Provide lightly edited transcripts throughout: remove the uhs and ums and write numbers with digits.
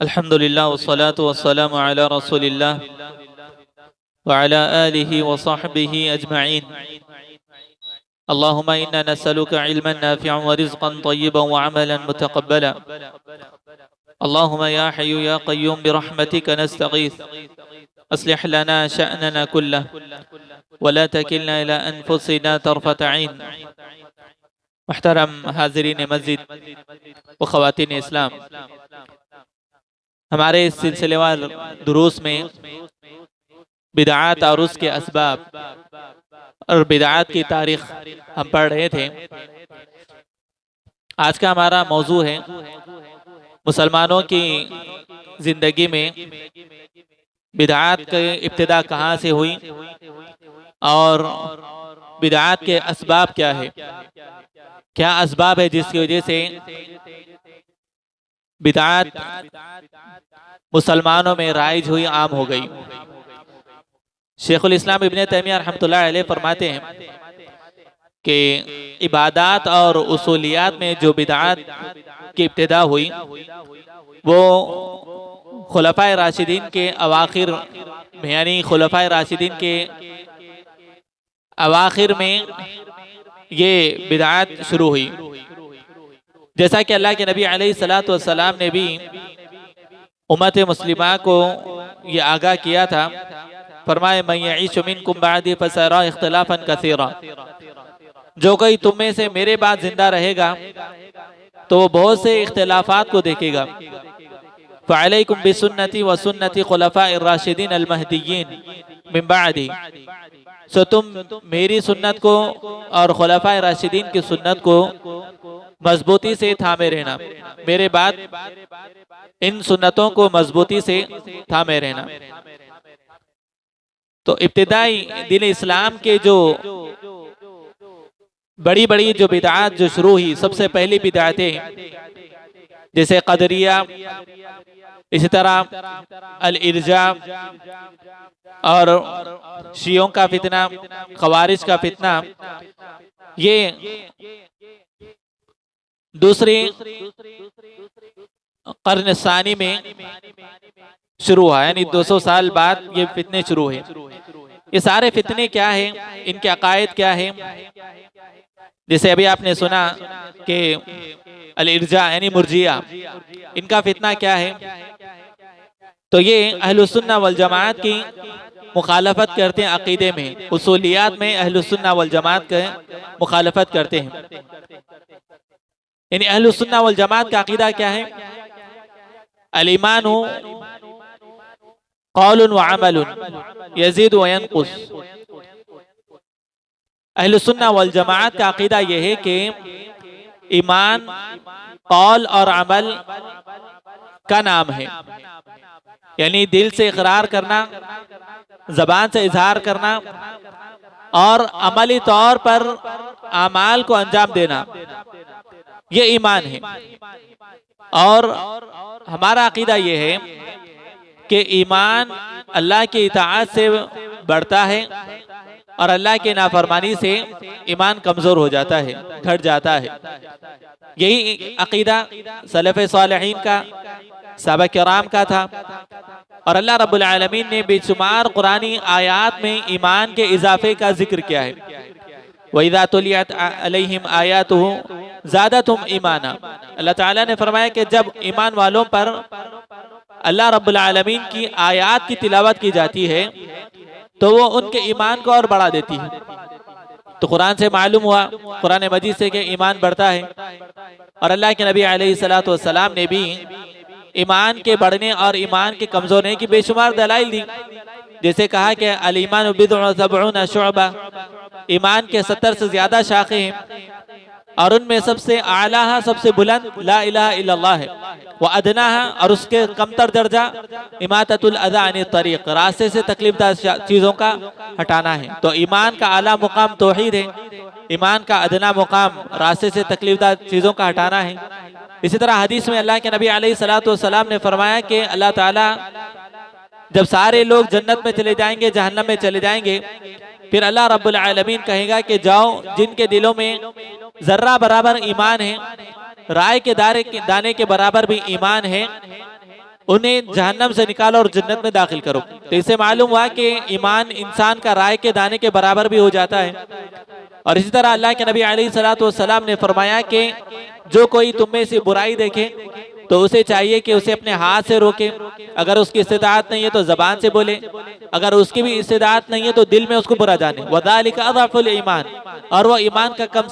अल्हम्दुलिल्लाह वस्सलातु वस्सलामु अला रसूलिल्लाह व अला आलिहि व सहबिहि अजमईन। अल्लाहुम्मा इन्ना नस्अलुका इल्मन नाफिअन व रिज़्क़न तय्यिबन व अमलन मुतक़ब्बला। अल्लाहुम्मा या हय्यु या क़य्यूम बिरहमतिका नस्तगीथ अस्लिह लना शअनना कुल्लह व ला तकिलना इला अनफुसिना तरफ़त ऐन। मुहतरम हाज़िरीन मस्जिद व ख़वातीन इस्लाम, हमारे इस सिलसिलेवार दुरूस में बिदआत और उसके असबाब और बिदआत की तारीख हम पढ़ रहे थे। आज का हमारा मौजू है मुसलमानों की ज़िंदगी में बिदआत की इब्तिदा कहाँ से हुई और बिदआत के असबाब क्या है, क्या असबाब है जिसकी वजह से बिदआत मुसलमानों में राइज हुई, आम हो गई। शेखुल इस्लाम इब्ने तैमिया रहमतुल्लाह अलैह फरमाते हैं कि इबादात और उसूलियात में जो बिदआत की इब्तिदा हुई वो खुलफाए राशिदीन के अवाखिर में, यानी खुलफाए राशिदीन के अवाखिर में ये बिदआत शुरू हुई। जैसा कि अल्लाह के नबी अलैहिस्सलातु वस्सलाम ने भी उम्मत मुस्लिमा को ये आगाह किया था, फरमाए मन यईशु मिनकुम बअदी फसयरा इख्तिलाफन कसीरा, जो कोई तुम में से मेरे बाद जिंदा रहेगा तो वो बहुत से इख्तिलाफात को देखेगा। फअलैकुम बिसुन्नती व सुन्नती खुलफाए राशिदीन अल महदिय्यीन मिन बअदी, सो तुम मेरी सुन्नत को और खुलफाए राशिदीन की सुन्नत को मजबूती से थामे रहना, मेरे बाद इन सुन्नतों को मजबूती से थामे रहना। तो इब्तिदाई दीन इस्लाम के जो बड़ी बड़ी जो बिदआत जो शुरू हुई, सबसे पहली बिदआतें जैसे कदरिया, इसी तरह अल इर्जा और शियों का फितना, खवारिज का फितना, ये दूसरी कर्न सानी में शुरू हुआ, यानी 200 साल बाद ये फितने शुरू हुए। ये सारे फितने क्या है, इनके अकायद क्या है? जैसे अभी आपने सुना कि अल इर्जा यानी मुर्जिया, इनका फितना क्या है? तो ये अहलुस्सुन्ना वल जमात की मुखालफत करते हैं अकीदे में, उसूलियात में अहलुस्सुन्ना वल जमात के मुखालफत करते हैं। यानी अहलुस्सुन्ना वल जमात का अकीदा क्या है? अल ईमानु कौलुन व अमलुन यज़ीदु व यनकुस। अहलुस्सुन्ना वल जमात का अकीदा यह है कि ईमान कौल और अमल का नाम है, यानी दिल से इकरार करना, जबान से इजहार करना और अमली तौर पर आमाल को अंजाम देना, ये ईमान है। और हमारा अकीदा यह है कि ईमान अल्लाह की इताअत से बढ़ता है और अल्लाह की नाफरमानी से ईमान कमजोर हो जाता है, घट जाता है। यही अकीदा सलफ़े सालिहीन का, सहाबा किराम का था। और अल्लाह रब्बुल आलमीन ने बेशुमार कुरानी आयात में ईमान के इजाफे का जिक्र किया है। वइज़ा तुलियत अलैहिम आयातुहु ज़ादतहुम ईमाना। अल्लाह ताला ने फरमाया कि जब ईमान वालों पर अल्लाह रब्बुल आलमीन की आयात की तिलावत की जाती है तो वो उनके ईमान को और बढ़ा देती है। तो कुरान से मालूम हुआ, कुरान मजीद से कि ईमान बढ़ता है। और अल्लाह के नबी अलैहिस्सलातु वस्सलाम ने भी ईमान के बढ़ने और ईमान के कमजोर होने की बेशुमार दलाइल दी। जैसे कहा कि अल ईमान बिदअ व सबऊन शुअबा, ईमान के 70 से ज्यादा शाखें हैं और उनमें सबसे आला, सबसे बुलंद ला इलाहा इल्लल्लाह है। वह अदना है और उसके कमतर दर्जा इमाततुल अज़ा अनित तरीक़, रास्ते से तकलीफदार चीज़ों का हटाना है। तो ईमान का आला मुकाम तौहीद है, ईमान का अदना मुकाम रास्ते से तकलीफदार चीज़ों का हटाना है। इसी तरह हदीस में अल्लाह के नबी अलैहिस्सलातु वस्सलाम ने फरमाया कि अल्लाह ताला जब सारे लोग जन्नत में चले जाएंगे, जहन्नम में चले जाएंगे, फिर अल्लाह रब्बुल आलमीन कहेगा कि जाओ, जिनके दिलों में जर्रा बराबर ईमान है राय के दाने के बराबर भी ईमान है, उन्हें जहन्नम से निकालो और जन्नत में दाखिल करो। तो इससे मालूम हुआ कि ईमान इंसान का राय के दाने के बराबर भी हो जाता है। और इसी तरह अल्लाह के नबी अलैहिस्सलातु वस्सलाम ने फरमाया कि जो कोई तुम में से बुराई देखे तो उसे चाहिए कि उसे अपने हाथ से रोके, अगर उसकी इस्तिताअत नहीं है तो जबान से बोले, अगर उसकी भी इस्तिताअत नहीं है तो दिल में उसको बुरा जाने। वज़ालिका अज़अफुल ईमान, और वह ईमान का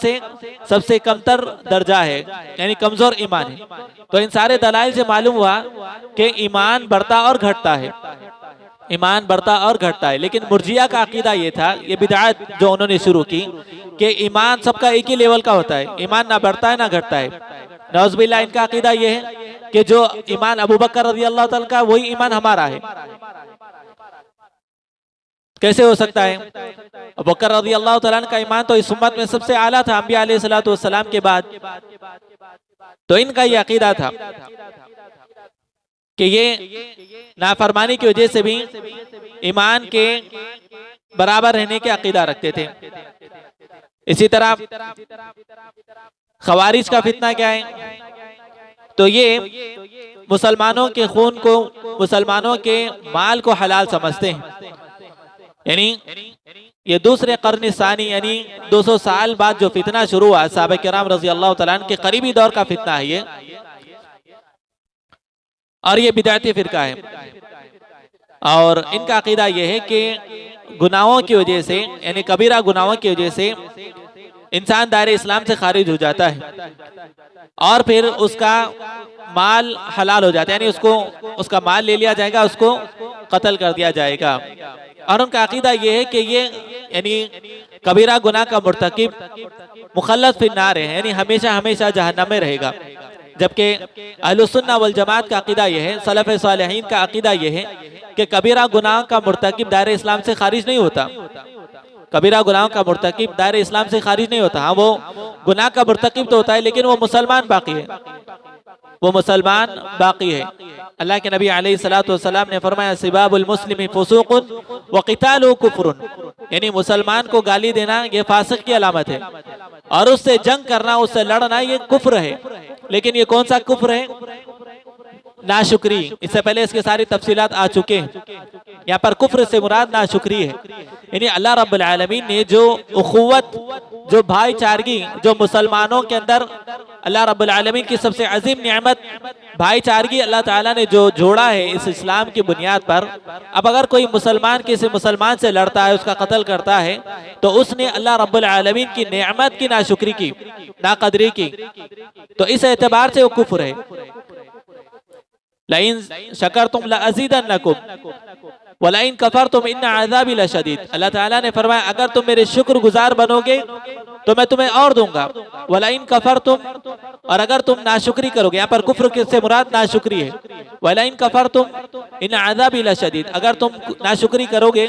सबसे कमतर दर्जा है, यानी कमजोर ईमान है। तो इन सारे दलाइल से मालूम हुआ कि ईमान बढ़ता और घटता है, ईमान बढ़ता और घटता है। लेकिन मुर्जिया का अकीदा ये था, ये बिदअत जो उन्होंने शुरू की, कि ईमान सबका एक ही लेवल का होता है, ईमान ना बढ़ता है ना घटता है। नौज़ुबिल्लाह, इनका अकीदा ये है कि जो ईमान अबू बकर रज़ी अल्लाह तआला का, वही ईमान हमारा है। कैसे हो सकता है? अबू बकर रज़ी अल्लाह तआला का ईमान तो इस उम्मत में सबसे आला था, अंबिया अलैहिस्सलातु वस्सलाम के बाद। तो इनका ये अकीदा था कि ये नाफरमानी की वजह से भी ईमान के बराबर रहने के अकीदा रखते थे। इसी तरह खवारिज का फितना क्या है? तो ये मुसलमानों के खून को, मुसलमानों के माल को हलाल समझते हैं। यानी ये दूसरे कर्न सानी, यानी 200 साल बाद जो फितना शुरू हुआ, सहाबा किराम रज़ी अल्लाह तआला अन्हुम के करीबी दौर का फितना है ये, और ये बिदअती फिरका है। और इनका अकीदा यह है कि गुनाहों की वजह से, यानी कबीरा गुनाहों की वजह से इंसान दायरे इस्लाम से खारिज हो जाता है और फिर उसका माल हलाल हो जाता है, यानी उसको उसका माल ले लिया जाएगा, उसको कत्ल कर दिया जाएगा। और उनका अकीदा ये है कि ये यानी कबीरा गुनाह का मुर्तकिब मुखल्लद फिन्नार है, यानी हमेशा हमेशा जहन्नम में रहेगा। जबकि अहलुस सुन्नह वल जमात का अकीदा यह है, सलफ सालेहीन का अकीदा यह है कि कबीरा गुनाह का मुर्तकिब दायरे इस्लाम से खारिज नहीं होता। कबीरा गुनाह का मुर्तकिब दायरे इस्लाम से खारिज नहीं होता। हाँ, वो गुनाह का मुर्तकिब तो होता है, लेकिन वो मुसलमान बाकी है, वो मुसलमान बाकी है। अल्लाह के नबी अलैहिस्सलातु वस्सलाम ने फरमाया, सिबाबुल मुस्लिमी फुसूकुन व क़ितालुहु कुफ्रुन, यानी मुसलमान को गाली देना ये फासिक की अलामत है, और उससे जंग करना, उससे लड़ना, ये कुफ्र है। लेकिन ये कौन सा कुफ्र है? नाशुक्री। इससे पहले इसके सारी तफसीलात आ चुके हैं। यहाँ पर कुफ्र से मुराद नाशुक्री है, यानी अल्लाह रब्बुल आलमीन ने जो उखुवत, जो भाईचारगी, जो मुसलमानों के अंदर अल्लाह रब्बुल आलमीन की सबसे अजीम नियामत भाईचारगी अल्लाह ताला ने जो जोड़ा है इस इस्लाम की बुनियाद पर, अब अगर कोई मुसलमान किसी मुसलमान से लड़ता है, उसका कत्ल करता है, तो उसने अल्लाह रब्बुल आलमीन की नेमत की नाशुक्री की, नाकदरी की। तो इस एतबार से वो कुफ्र है। लाइन शकरतुम लअज़ीदन्नकुम वलाइन कफरतुम इन्न अज़ाबी लशदीद। अल्लाह ताला ने फरमाया, अगर तुम मेरे शुक्रगुजार बनोगे तो मैं तुम्हें और दूंगा। वलाइन कफरतुम, और अगर तुम नाशुक्री करोगे, यहाँ पर कुफ्र से मुराद नाशुक्री है। वलाइन कफरतुम इन्न अज़ाबी लशदीद, अगर तुम नाशुक्री करोगे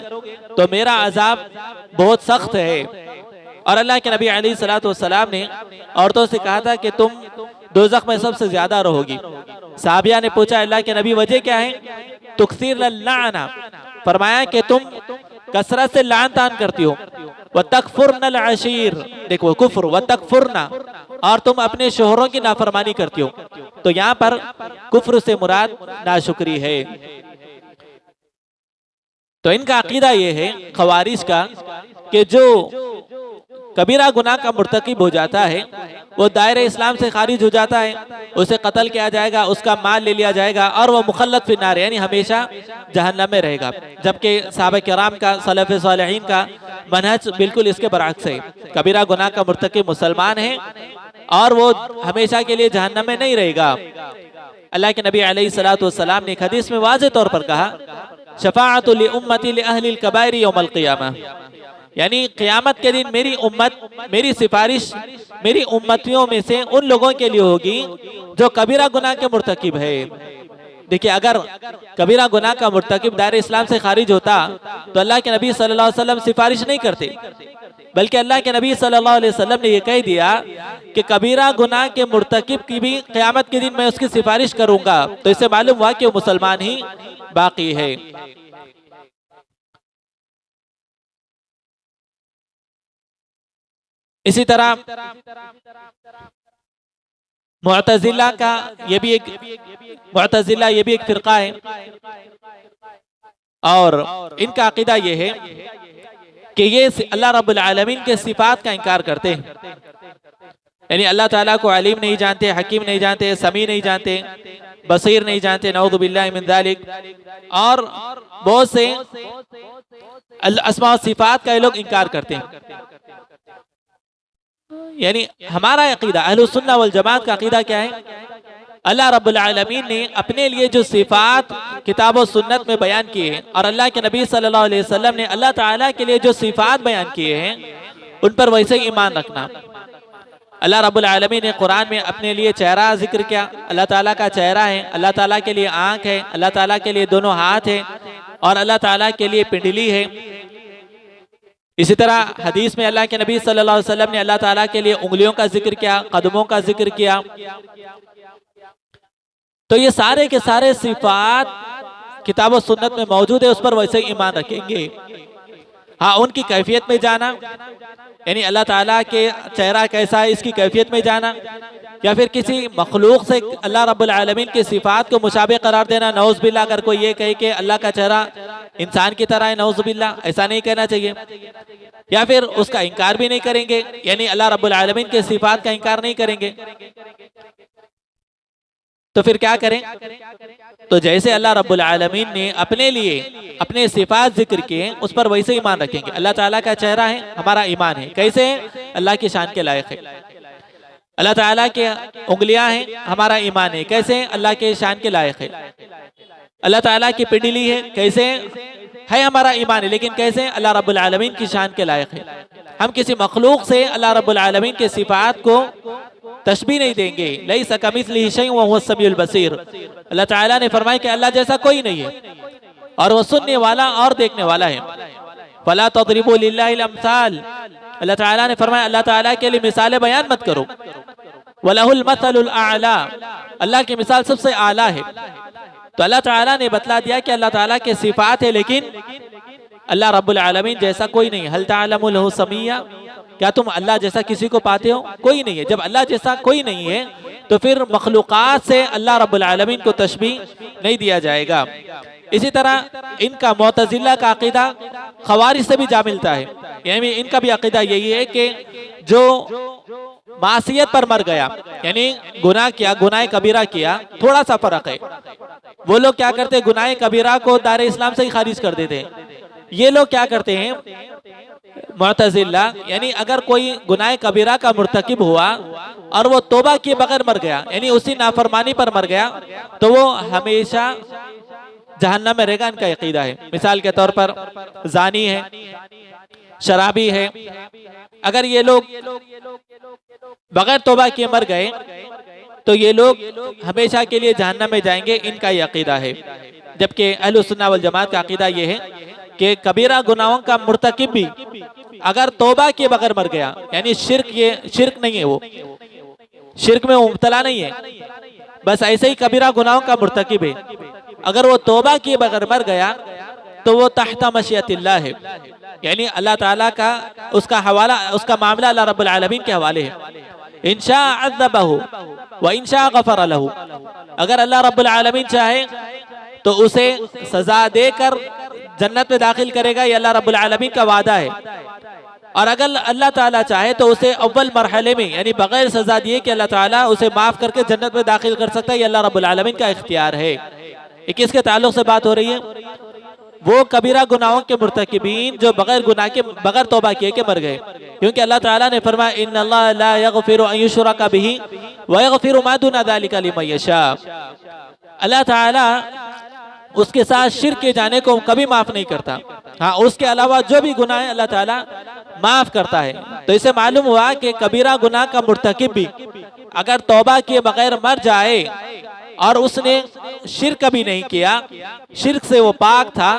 तो मेरा अजाब बहुत सख्त है। और अल्लाह के नबी अलैहिस्सलातु वस्सलाम ने औरतों से कहा था कि तुम दोज़ख में सबसे ज्यादा रहोगी। साहबिया ने पूछा, अल्लाह के नबी वजह क्या है? तुक्सीर लाना, फरमाया कि तुम कसरत से लान तान करती हो। व तकफुरनल अशीर, देखो कुफ्र, व तकफुरना, और तुम अपने शोहरों की नाफरमानी करती हो। तो यहाँ पर कुफ्र से मुराद नाशुक्री है। तो इनका अकीदा ये है खवारिज का कि जो कबीरा गुनाह का मुर्तकिब हो जाता है वो दायरे इस्लाम से खारिज हो जाता है, उसे कत्ल किया जाएगा, उसका माल ले लिया जाएगा और वो मुखल्लद फिन्नार, यानी हमेशा जहन्नम में रहेगा। जबकि सहाबा किराम का, सलफ सालेहीन का मनहज बिल्कुल इसके बरअक्स है। कबीरा गुनाह का मुर्तकिब मुसलमान है और वो हमेशा के लिए जहन्नम में नहीं रहेगा। अल्लाह के नबी अलैहिस्सलातु वस्सलाम ने एक हदीस में वाज़ेह तौर पर कहा, शफाअतु लि उम्मती लि अहलिल कबाइर यौमल क़ियामह, यानी क़यामत के दिन मेरी उम्मत, मेरी सिफारिश मेरी उम्मतियों में से उन लोगों के लिए होगी जो कबीरा गुनाह के मुर्तकिब है। देखिए, अगर कबीरा गुनाह का मुर्तकिब दायरे इस्लाम से खारिज होता तो अल्लाह के नबी सल्लल्लाहु अलैहि वसल्लम सिफारिश नहीं करते, बल्कि अल्लाह के नबी सल्लल्लाहु अलैहि वसल्लम ने यह कह दिया कि कबीरा गुनाह के मुर्तकिब की भी क़यामत के दिन मैं उसकी सिफारिश करूंगा। तो इससे मालूम हुआ कि वो मुसलमान ही बाकी है। इसी तरह मुअतज़िला का ये भी एक मुअतज़िला ये भी एक फिरका है, और इनका अकीदा ये है कि ये अल्लाह रब्बुल आलमीन के सिफात का इनकार करते हैं। यानी अल्लाह ताला को अलीम नहीं जानते, हकीम नहीं जानते, समी नहीं जानते, बसीर नहीं जानते, नऊज़ु बिल्लाहि मिन ज़ालिक। और बहुत से अस्मा व सिफात का ये लोग इनकार करते हैं। यानी हमारा अकीदा अहलुस सुन्ना वल जमात का अकीदा क्या है? अल्लाह रब्बुल आलमीन ने अपने लिए जो सिफात किताब और सुन्नत में बयान किए हैं, और अल्लाह के नबी सल्लल्लाहु अलैहि वसल्लम ने अल्लाह ताला के लिए जो सिफात बयान किए हैं, उन पर वैसे ही ईमान रखना। अल्लाह रब्बुल आलमीन ने कुरान में अपने लिए चेहरा जिक्र किया, अल्लाह ताला का चेहरा है, अल्लाह ताला के लिए आँख है, अल्लाह ताला के लिए दोनों हाथ है, और अल्लाह ताला के लिए पिंडली है। इसी तरह हदीस में अल्लाह के नबी सल्लल्लाहु अलैहि वसल्लम ने अल्लाह ताला के लिए उंगलियों का जिक्र किया, कदमों का जिक्र किया। तो ये सारे के सारे सिफात किताब और सुन्नत में मौजूद है, उस पर वैसे ही ईमान रखेंगे। हाँ, उनकी कैफियत में जाना, यानी अल्लाह ताला के चेहरा कैसा है इसकी कैफियत में जाना, या फिर किसी मखलूक से अल्लाह रब्बुल आलमीन की सिफात को मुशाबे करार देना। नौज़ बिल्लाह, अगर कोई ये कहे कि अल्लाह का चेहरा इंसान की तरह है, नौज़ बिल्लाह, ऐसा नहीं कहना चाहिए। या फिर उसका इनकार भी नहीं करेंगे, यानी अल्लाह रब्बुल आलमीन के सिफात का इनकार नहीं करेंगे। तो फिर क्या करें? तो जैसे अल्लाह रब्बुल आलमीन ने अपने लिए अपने सिफात जिक्र किए, उस पर वैसे ईमान रखेंगे। अल्लाह ताला का चेहरा है, हमारा ईमान है। कैसे? अल्लाह की शान के लायक है। अल्लाह ताला के उंगलियां हैं, हमारा ईमान है। कैसे? अल्लाह के शान के लायक है। अल्लाह ताला की पिंडली है, कैसे है? हमारा ईमान है। लेकिन कैसे? अल्लाह रब्बुल आलमीन की शान के लायक है। हम किसी मखलूक से अल्लाह रब्बुल आलमीन के सिफात को तशबीह नहीं देंगे। लैसा कमिस्लिही शैउन व हुवस समीउल बसीर। अल्लाह ताला ने फरमाया कि अल्लाह जैसा कोई नहीं है, और वो सुनने वाला और देखने वाला है। फला तदरिबू लिल्लाहिल अमसाल। अल्लाह ताला ने फरमाया अल्लाह ताला के लिए मिसालें बयान मत करो। वलहुल मसलुल आला, अल्लाह की मिसाल सबसे आला है। तो अल्लाह ताला ने बतला दिया कि अल्लाह ताला के सिफात है, लेकिन अल्लाह रब्बुल आलमीन जैसा कोई नहीं। हल तअलमु लहु समिया, क्या तुम अल्लाह जैसा किसी को पाते हो? कोई नहीं है। जब अल्लाह जैसा कोई नहीं है, तो फिर मखलूक़ात से अल्लाह रब्बुल आलमीन को तशबीह नहीं दिया जाएगा। इसी तरह इनका मुअतज़िला का अकीदा ख़वारिज से भी जा मिलता है। यानी इनका भी अकीदा यही है कि जो मासियत पर मर गया, यानी गुनाह किया, गुनाह कबीरा किया, थोड़ा सा फर्क है। वो लोग क्या करते हैं? गुनाह कबीरा को दायरे इस्लाम से ही खारिज कर देते हैं। ये लोग क्या करते हैं? मुअतज़िला, यानी अगर कोई गुनाह कबीरा का मुर्तकिब हुआ और वो तौबा किए बगैर मर गया, यानी उसी नाफरमानी पर मर गया, तो वो हमेशा जहन्नम में रहेगा। इनका अकीदा है। मिसाल के तौर पर जानी है, शराबी है, अगर ये लोग बगैर तौबा किए मर गए, तो ये लोग हमेशा के लिए जहन्नम में जाएंगे। इनका ये अकीदा है। जबकि अहलुस सुन्नह वल जमात का अकीदा ये है कि कबीरा गुनाहों का मुर्तकिब भी अगर तौबा किए बगैर मर गया, यानी शिर्क नहीं है, वो शिर्क में मुब्तला नहीं है, बस ऐसे ही कबीरा गुनाहों का मुर्तकिब है, अगर वो तौबा किए बगैर मर गया, तो वो तहता मशियतिल्लाह है। यानी अल्लाह ताला का उसका हवाला, उसका मामला अल्लाह रब्बुल आलमीन के हवाले है। इंशा अज़्ज़बहु व इंशा गफ़र लहु। अगर अल्लाह रब्बुल आलमीन चाहे तो उसे सजा देकर जन्नत में दाखिल करेगा, ये अल्लाह रब्बुल आलमीन का वादा है। और अगर अल्लाह ताला चाहे तो उसे अव्वल मरहले में, यानी बगैर सजा दिए कि अल्लाह ताला उसे माफ करके जन्नत में दाखिल कर सकता है, ये अल्लाह रब्बुल आलमीन का इख्तियार है। ये किसके ताल्लुक से बात हो रही है? वो कबीरा गुनाहों के मुर्तकिबीन जो बगैर गुनाह के, बगैर तौबा किए के मर गए। क्योंकि अल्लाह ताला ने फरमाया इन्नल्लाह ला यग़फिरु अन युश्रका बिही व यग़फिरु मा दूना ज़ालिका लिमन यशा। अल्लाह ताला उसके साथ शिर्क के जाने को कभी माफ नहीं करता। हाँ, उसके अलावा जो भी गुनाह है अल्लाह ताला माफ करता है। तो इसे मालूम हुआ कि कबीरा गुनाह का मुर्तकिब भी अगर तौबा किए बगैर मर जाए और उसने शिर्क कभी नहीं किया, शिर्क से वो पाक था,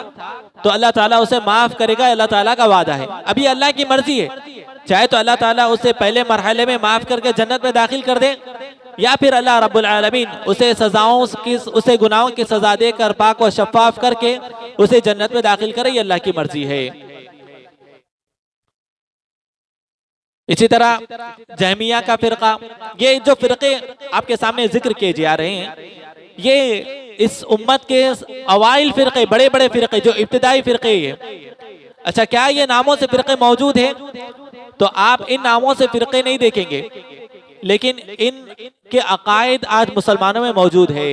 तो अल्लाह ताला उसे माफ करेगा। अल्लाह ताला का वादा है। अभी अल्लाह की मर्जी है, चाहे तो अल्लाह ताला उसे पहले मरहले में माफ करके जन्नत में दाखिल कर दे, या फिर अल्लाह रब्बुल आलमीन उसे सजाओं की, उसे गुनाहों की सजा देकर पाक व शफ़ाफ करके उसे जन्नत में दाखिल करे। ये अल्लाह की मर्जी है। इसी तरह जहमिया का फिरका, ये जो फिरके आपके सामने जिक्र किए जा रहे हैं, ये इस उम्मत के अवाइल फिरके, बड़े बड़े फिरके, जो इब्तिदाई फिरके हैं। अच्छा, क्या ये नामों से फिरके मौजूद हैं? तो आप इन नामों से फिरके नहीं देखेंगे, लेकिन इनके अकायद आज मुसलमानों में मौजूद है।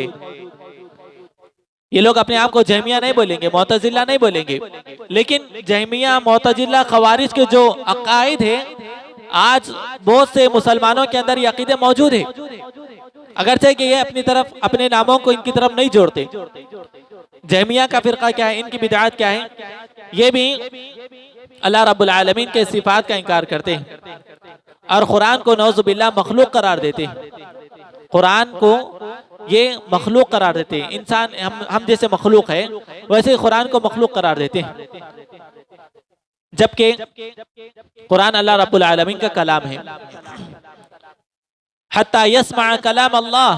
ये लोग अपने आप को जहमिया नहीं बोलेंगे, मोतजिला नहीं बोलेंगे, लेकिन जहमिया, मोतजिला, खवारिज के जो अकायद है, आज बहुत से मुसलमानों के अंदर ये अकीदे मौजूद है, अगरचे कि ये अपनी तरफ, अपने नामों को इनकी तरफ नहीं जोड़ते। जहमिया का फिरका क्या है, इनकी बिदअत क्या है? ये भी अल्लाह रब्बुल आलमीन के सिफात का इनकार करते हैं और कुरान को नौजुबिल्लाह मखलूक करार देते हैं। कुरान को ये मखलूक करार देते हैं। इंसान हम जैसे मखलूक है, वैसे ही कुरान को मखलूक करार देते हैं, जबकि कुरान अल्लाह रब्बुल आलमीन का कलाम है। हत्ता यस्मा कलाम अल्लाह,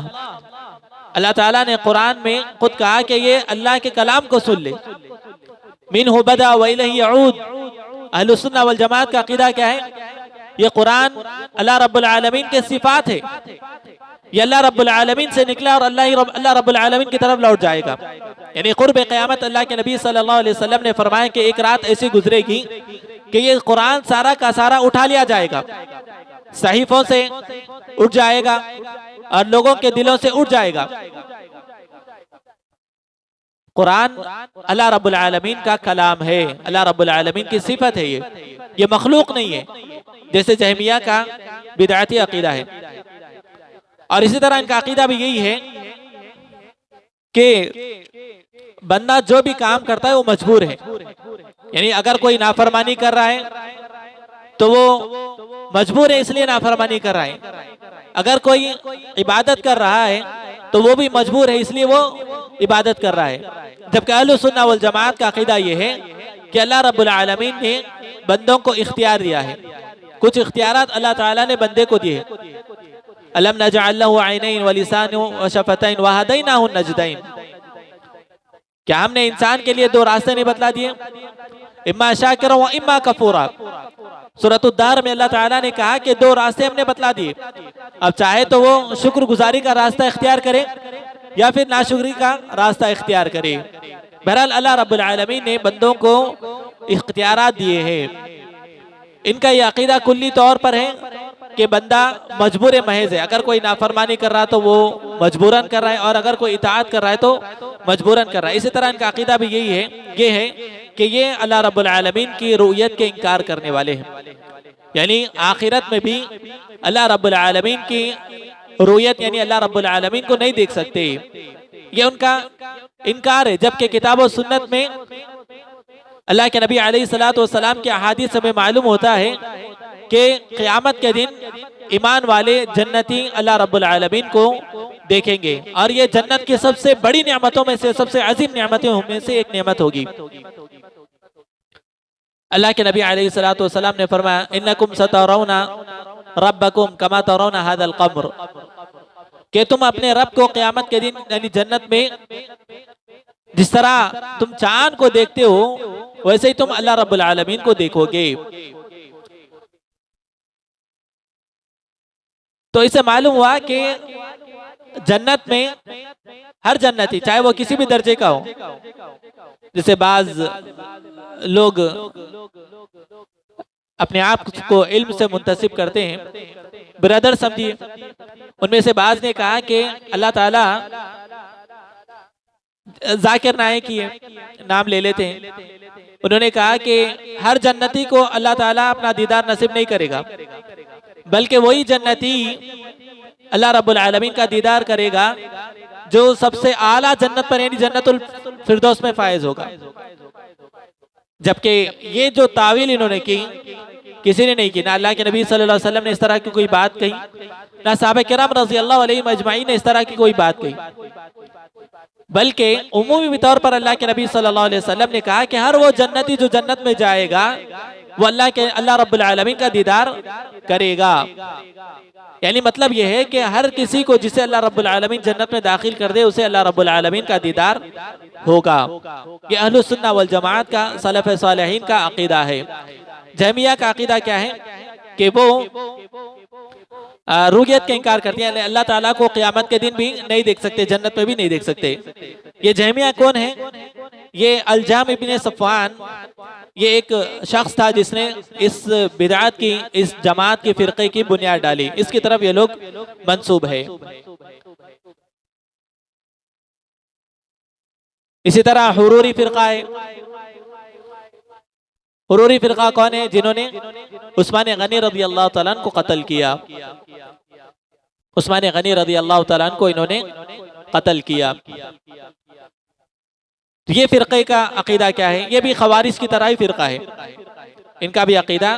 अल्लाह ताला ने कुरान में खुद कहा कि ये अल्लाह के कलाम को सुन ले। मिन्हु बदा व इलैहि यऊद। अहलुस सुन्नह वल जमात का अकीदा क्या है? ये कुरान अल्लाह रब्बुल आलमीन के सिफात है, ये अल्लाह रब्बुल आलमीन से निकला और अल्लाह रब्बुल आलमीन की तरफ लौट जाएगा। यानी कुर्ब क़यामत अल्लाह के नबी सल्लल्लाहु अलैहि वसल्लम ने फरमाया कि एक रात ऐसी गुजरेगी कि ये कुरान सारा का सारा उठा लिया जाएगा, सहीफों से उठ जाएगा और लोगों के दिलों से उठ जाएगा। कुरान अल्लाह रब्बुल आलमीन का कलाम है, अल्लाह रब्बुल आलमीन की सिफत है, ये मखलूक नहीं है, जैसे जहमिया का बिदअती अकीदा है। और इसी तरह इनका अकीदा भी यही है कि बंदा जो भी काम करता है वो मजबूर है। यानी अगर कोई नाफरमानी कर रहा है तो वो मजबूर है, इसलिए नाफरमानी कर रहा है। अगर कोई इबादत कर रहा है तो वो भी मजबूर है, इसलिए वो इबादत कर रहा है। जबकि अहलुस सुन्नह वल जमात का अकीदा ये है कि अल्लाह रब्बुल आलमीन ने बंदों को इख्तियार दिया है, कुछ इख्तियारात अल्लाह ताला ने बंदे को दिए। अलम नजअल लहु ऐनैन व लिसान व शफतैन व हदैनाहु नजदैन। क्या हमने इंसान के लिए दो रास्ते नहीं बतला दिए? इम्मा शाकिरा व इम्मा कफूरा। सूरत दार में अल्लाह ताला ने कहा कि दो रास्ते हमने बतला दिए, अब चाहे तो वो शुक्रगुजारी का रास्ता इख्तियार करे या फिर नाशुक्री का रास्ता इख्तियार करे। बहरहाल अल्लाह रब्बुल आलमीन ने बंदों को इख्तियारात दिए हैं। इनका ये अकीदा कुल्ली तौर पर है कि बंदा मजबूर महज है। अगर कोई नाफरमानी कर रहा है तो वो मजबूरन कर रहा है, और अगर कोई इताअत कर रहा है तो मजबूरन कर रहा है। इसी तरह इनका अकीदा भी यही है, ये है कि ये अल्लाह रब्बुल आलमीन की रुयत के इनकार करने वाले हैं। यानी आखिरत में भी अल्लाह रब्बुल आलमीन की रुयत, यानी अल्लाह रब्बुल आलमीन को नहीं देख सकते, ये उनका इनकार है। जबकि किताब और सुन्नत में अल्लाह के नबी अलैहिस्सलातु वस्सलाम के अहादीस में मालूम होता है कि क़यामत के दिन ईमान वाले जन्नती अल्लाह रब्बुल आलमीन को देखेंगे, और ये जन्नत की सबसे बड़ी नेमतों में से, सबसे अजीम नेमतों में से एक नेमत होगी। अल्लाह के नबी अलैहिस्सलातु वस्सलाम ने फरमाया, इन्नकुम सतरौना रब्बकुम कमा तरौना हादल क़ब्र, कि तुम अपने रब को क़यामत के दिन यानी जन्नत में जिस तरह तुम चांद को देखते हो वैसे ही तुम अल्लाह रब्बुल आलमीन को देखोगे। तो इससे मालूम हुआ कि जन्नत में हर जन्नती, चाहे वो किसी भी दर्जे का हो, जैसे बाज लोग अपने आप को इल्म से मुंतसिब करते हैं, ब्रदर समझिए, उनमें से बाज ने कहा कि अल्लाह ताला जाकिर नायक की नाम ले लेते हैं, उन्होंने कहा कि हर जन्नती को अल्लाह ताला अपना दीदार नसीब नहीं करेगा, बल्कि वही जन्नती अल्लाह रब्बुल आलमीन का दीदार करेगा जो सबसे आला जन्नत पर यानी जन्नतुल फिरदौस में फायज होगा। जबकि ये जो तावील इन्होंने की किसी ने नहीं की, ना अल्लाह के नबी सल्लल्लाहु अलैहि वसल्लम ने इस तरह की कोई बात कही, ना सहाबा किराम रज़ियल्लाहु अलैहिम अजमाईन ने इस तरह की कोई बात कही, बल्कि उमूमी तौर पर अल्लाह के नबी सल्लल्लाहु अलैहि वसल्लम ने कहा कि हर वो जन्नती जो जन्नत में जाएगा वो अल्लाह रब्बुल आलमीन का दीदार करेगा। यानी मतलब यह है कि हर किसी को जिसे अल्लाह रब्बुल आलमीन जन्नत में दाखिल कर दे उसे अल्लाह रब्बुल आलमीन का दीदार होगा। ये अहलुस सुन्नह वल जमात का, सलफ़ सालिहीन का अकीदा है। जहमिया का अकीदा क्या है कि वो रूहियत का इनकार करते हैं, अल्लाह ताला को क़यामत के दिन भी नहीं देख सकते, जन्नत में भी नहीं देख सकते। ये जहमिया कौन है? ये अल-जाम इब्न सफ़वान, ये एक शख्स था जिसने इस बिदअत की, इस जमात की, फ़िरक़े की बुनियाद डाली। इसकी तरफ ये लोग मंसूब है। इसी तरह हुरूरी फ़िरक़ा है। हुरूरी फ़िरक़ा कौन है? जिन्होंने उस्मान गनी रज़ी अल्लाह तआला अन्हु को कत्ल किया। उस्मान गनी रज़ी अल्लाह तआला अन्हु को इन्होंने कत्ल किया। ये फ़िरक़े का अकीदा क्या है? ये भी ख़वारिज की तरह ही फ़िरक़ा है। इनका भी अकीदा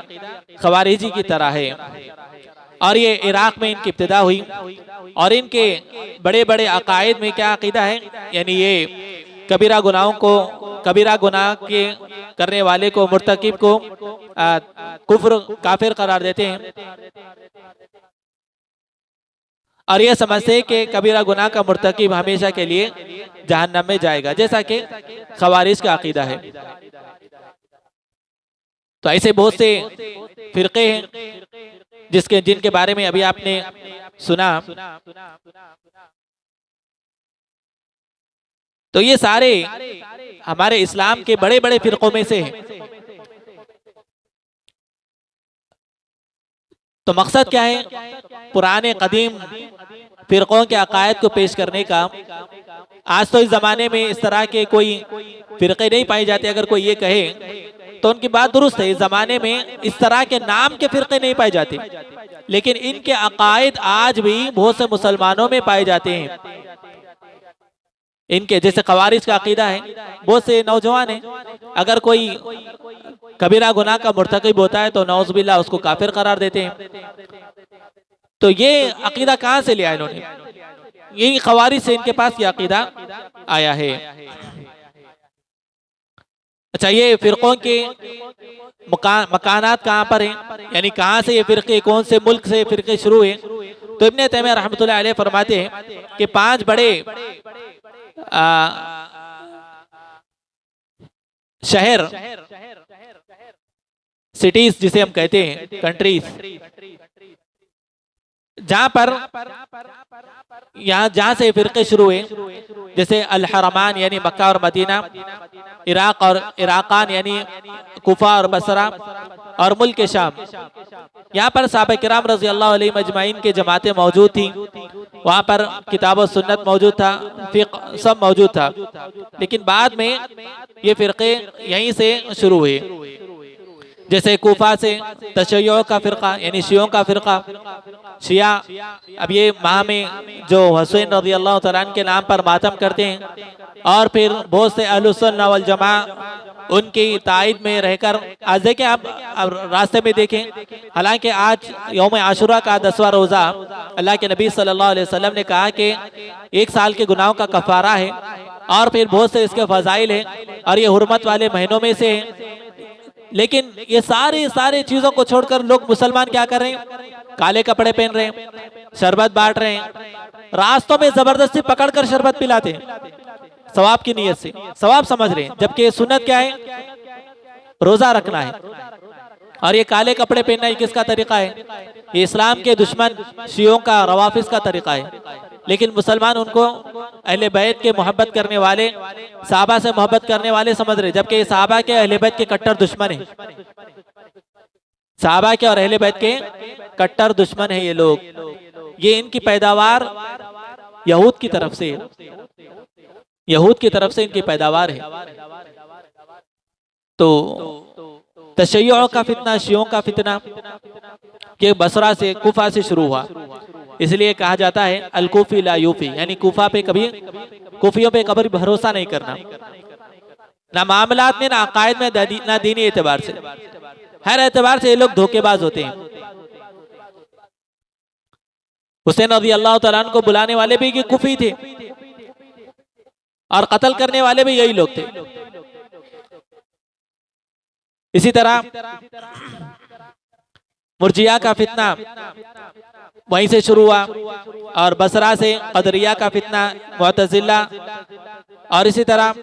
ख़वारिजी की तरह है। और ये इराक़ में इनकी इब्तिदा हुई। और इनके बड़े बड़े अकायद में क्या अकीदा है? यानी ये कबीरा गुनाहों को, कबीरा गुनाह के करने वाले को, मुर्तकिब को कुफ्र, काफिर करार देते हैं। और ये समझते हैं कि कबीरा गुनाह का मुर्तकिब हमेशा के लिए जहन्नम में जाएगा, जैसा कि ख़वारिज का अकीदा है। तो ऐसे बहुत से फ़िरक़े हैं जिनके बारे में अभी आपने सुना। तो ये सारे हमारे इस्लाम के बड़े बड़े फ़िरक़ों में से हैं। तो मकसद क्या है पुराने कदीम फ़िरक़ों के अकायद को पेश करने का? आज तो इस ज़माने में इस तरह के कोई फ़िरक़े नहीं पाए जाते। अगर कोई ये कहे तो उनकी बात दुरुस्त है। इस ज़माने में इस तरह के नाम के फ़िरक़े नहीं पाए जाते, लेकिन इनके अकायद आज भी बहुत से मुसलमानों में पाए जाते हैं। इनके जैसे ख़वारिज का अकीदा है, बहुत से नौजवान हैं, अगर कोई कबीरा गुनाह का मुर्तकिब होता है तो नौज़ बिल्लाह उसको काफिर करार देते हैं। तो ये अकीदा कहाँ से लिया इन्होंने? यही ख़वारिज से इनके पास ये अकीदा आया है। अच्छा, ये फ़िरक़ों के मकानात कहाँ पर हैं? यानी कहाँ से ये फ़िरक़े, कौन से मुल्क से फ़िरक़े शुरू हुए? तो इब्न तैमिया रहमतुल्लाह अलैह फरमाते हैं कि 5 बड़े शहर, सिटीज जिसे हम कहते हैं, कंट्रीज, जहां पर जहां से फ़िरक़े शुरू हुए, जैसे अल हरमान यानी मक्का और मदीना, इराक़ और इराक़ान यानी कुफा और बसरा, और मुल्क शाम। यहाँ पर सहाबा किराम रज़ी अल्लाह अलैहिम अजमाइन के जमातें मौजूद थी। वहाँ पर किताब और सुन्नत मौजूद था, फ़िक़्ह सब मौजूद था। लेकिन बाद में ये फ़िरक़े यहीं से शुरू हुए। जैसे कोफा से तशय्युअ का फ़िरक़ा यानी शियों का फ़िरक़ा, शिया। अब ये माह में जो हुसैन रज़ी अल्लाह तआला अन्हु के नाम पर मातम करते हैं, और फिर बहुत से अहलुस सुन्नह वल जमा उनकी तायद में रहकर, आज देखें आप रास्ते में देखें, हालांकि आज यौम आशुरा का 10वां रोज़ा, अल्लाह के नबी सल्लल्लाहु अलैहि वसल्लम ने कहा कि 1 साल के गुनाहों का कफ़ारा है, और फिर बहुत से इसके फ़ज़ाइल हैं, और ये हुर्मत वाले महीनों में से हैं। लेकिन ये सारी चीज़ों को छोड़कर लोग मुसलमान क्या कर रहे हैं? काले कपड़े पहन रहे हैं, शरबत बांट रहे हैं, रास्तों में जबरदस्ती पकड़कर शरबत पिलाते हैं सवाब की नीयत से, सवाब समझ रहे हैं, जबकि सुन्नत क्या है? रोजा रखना है। और ये काले कपड़े पहनना ये किसका तरीका है? ये इस्लाम के दुश्मन शियों का, रवाफिज का तरीका है। लेकिन मुसलमान उनको अहले बैत के मोहब्बत करने वाले, सहाबा से मोहब्बत करने वाले समझ रहे, जबकि ये सहाबा के, अहले बैत के कट्टर दुश्मन है। सहाबा के और अहले बैत के कट्टर दुश्मन है ये लोग। ये इनकी पैदावार यहूद की तरफ से, यहूद की तरफ से इनकी पैदावार है। तो तशय्युअ का फितना, शियों का फितना, के बसरा से, कुफा से शुरू हुआ। इसलिए कहा जाता है अल कुफी ला यूफी, यानी कुफा पे कभी, कुफियों पे कभी भरोसा नहीं करना, ना मामलात में, ना अकायद में, ना दीनी एतबार से। हर एतबार से ये लोग धोखेबाज होते हैं। हुसैन रज़ी अल्लाह तआला अन्हु को बुलाने वाले भी ये कुफी थे, और कत्ल करने वाले भी यही लोग थे। इसी तरह मुर्जिया का फितना वहीं से शुरू हुआ, और बसरा से कदरिया का फितना, मुअतज़िला, और इसी तरह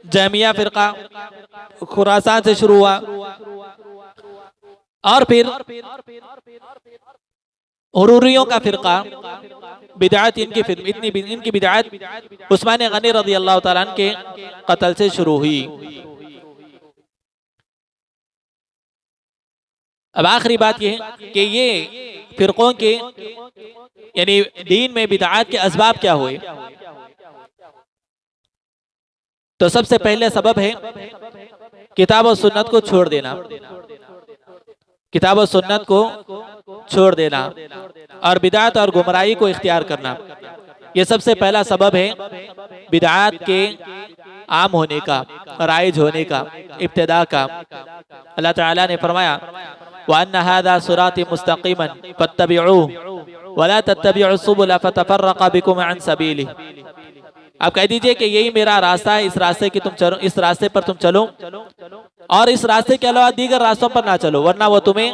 जहमिया फ़िरक़ा खुरासान से शुरू हुआ, और फिर हुरूरियों का फिरका, बिदअत इनकी बिदअत उस्मान गनी रज़ी अल्लाह तआला अन्हु के कत्ल से शुरू हुई। अब आखिरी बात यह है कि ये फिरकों के यानी दीन में बिदअत के असबाब क्या हुए। तो सबसे पहले सबब है किताब और सुन्नत को छोड़ देना, किताब और सुन्नत को छोड़ देना और बिदअत और गुमराही को इख्तियार करना। ये सबसे पहला सबब है बिदअत के आम होने का, राइज होने का, इब्तिदा का। अल्लाह ताला ने फरमाया व अन्ना हाज़ा सिराती मुस्तक़ीमन फत्तबिऊहु वला तत्तबिउस सुबुल फतफर्रक़ बिकुम अन सबीलिही। आप कह दीजिए कि यही मेरा रास्ता है, इस रास्ते की तुम चलो, इस रास्ते पर तुम चलो और इस रास्ते के अलावा दीगर रास्तों पर ना चलो, वरना वो तुम्हें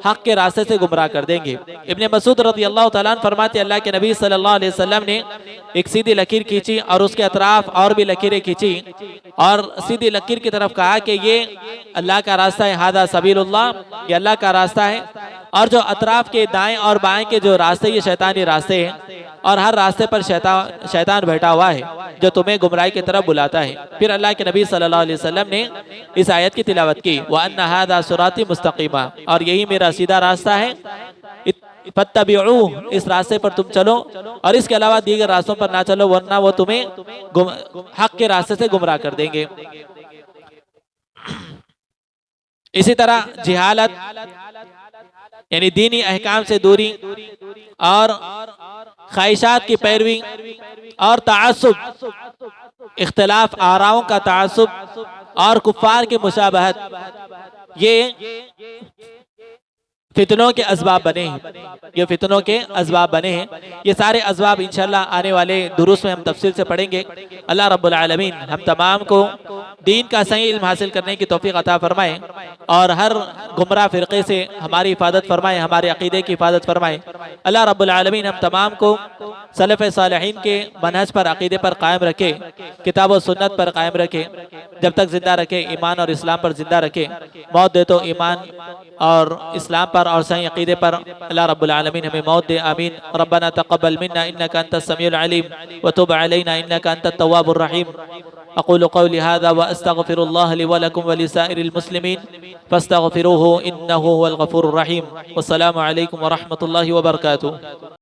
हक के रास्ते से गुमराह कर देंगे। इब्ने मसूद रज़ी अल्लाह तआला अन्हु फरमाते अल्लाह के नबी सल्लल्लाहु अलैहि वसल्लम ने एक सीधी लकीर खींची और उसके अतराफ और भी लकीरें खींची और सीधी लकीर की तरफ कहा कि ये अल्लाह का रास्ता है, हादा सबीलुल्लाह, ये अल्लाह का रास्ता है। और जो अतराफ के दाएं और बाएं के जो रास्ते, ये शैतानी रास्ते हैं और हर रास्ते पर शैतान बैठा हुआ है जो तुम्हें गुमराही की तरफ बुलाता है। फिर अल्लाह के नबी सल्लल्लाहु अलैहि वसल्लम ने इस आयत की तिलावत की व अन्ना हाज़ा सिराती मुस्तक़ीमा, और यही मेरा सीधा रास्ता है, फत्तबिऊहु, इस रास्ते पर तुम चलो और इसके अलावा दीगर रास्तों पर ना चलो, वरना वो तुम्हें हक के रास्ते से गुमराह कर देंगे। इसी तरह जिहालत यानी दीनी अहकाम से दूरी और ख्वाहिशात की पैरवी और ताअस्सुब, इख्तिलाफ आराओं का ताअस्सुब और कुफ्फार की मुशाबहत, ये फितनों के असबाब बने हैं, ये फितनों के असबाब बने हैं। ये सारे असबाब इंशाअल्लाह आने वाले दुरूस में हम तफसील से पढ़ेंगे। अल्लाह रब्बुल आलमीन हम तमाम को दीन का सही इल्म हासिल करने की तौफीक अता फरमाए और हर गुमराह फ़िरक़े से हमारी हिफाजत फरमाए, हमारे अक़ीदे की हिफाजत फरमाए। अल्लाह रब्बुल आलमीन हम तमाम को सलफ़ सालिहीन के मनहज पर, अक़ीदे पर कायम रखे, किताब और सुन्नत पर कायम रखे, जब तक जिंदा रखे ईमान और इस्लाम पर जिंदा रखे। मौत दे तो ईमान और इस्लाम पर और सही अक़ीदे पर अल्लाह रब्बुल आलमीन हमें मौत दे, आमीन। रब्बना तक़ब्बल मिन्ना इन्नका अंतस समीउल अलीम व तुब अलैना इन्नका अंतत तव्वाबुर रहीम। अक़ूलु क़ौली हाज़ा व अस्तग़फ़िरुल्लाह ली व लकुम व लिसाइरिल मुस्लिमीन फ़स्तग़फ़िरूहु इन्नहु हुवल गफ़ूरुर रहीम। वस्सलामु अलैकुम व रहमतुल्लाहि व बरकातुहू।